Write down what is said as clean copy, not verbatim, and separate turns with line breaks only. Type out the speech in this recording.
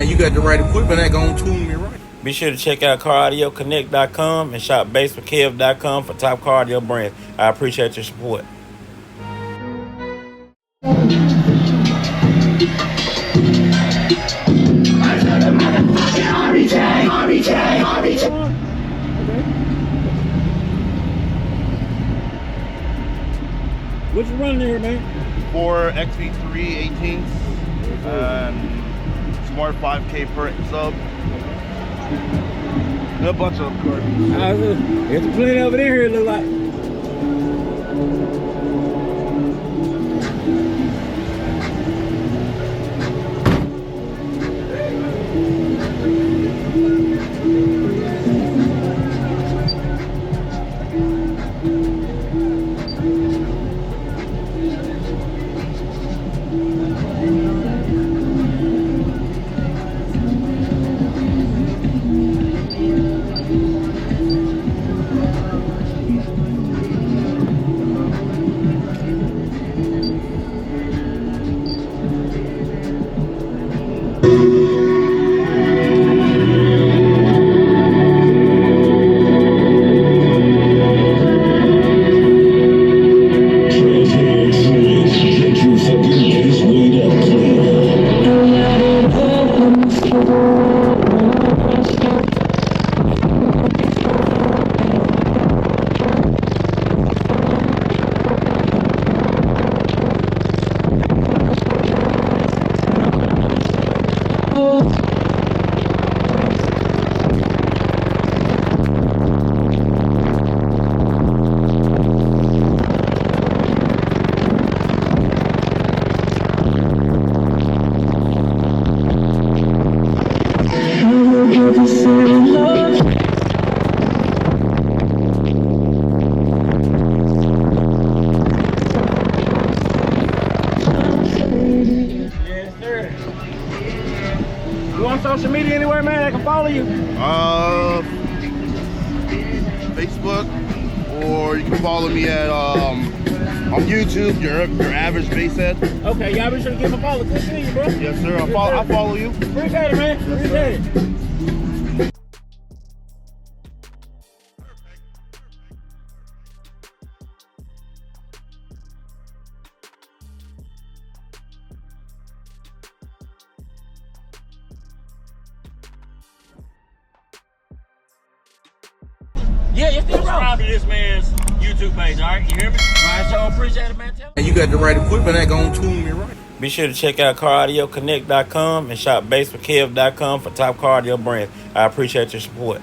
And you got the right equipment that gonna tune me right.
Be sure to check out caraudioConnect.com and shop BASSWITHKEV.com for top car audio brands. I appreciate your support.
What you running here, man?
4 XV3 18s and Smart 5K per sub. And a bunch of cars.
There's plenty of it in here, it look like. You on social media anywhere, man? I can follow you.
Facebook, or you can follow me at on YouTube. Your average bass head.
Okay, y'all be sure to give him a follow. Good seeing you, bro.
Yes, sir. I'll follow you.
Appreciate it, man.
Yes,
appreciate it. Yeah, you still subscribe to this man's YouTube page, all right? You hear me? All right, so appreciate it, man.
And you got the right equipment that gonna tune me right.
Be sure to check out caraudioConnect.com and shop BASSWITHKEV.com for top car audio brands. I appreciate your support.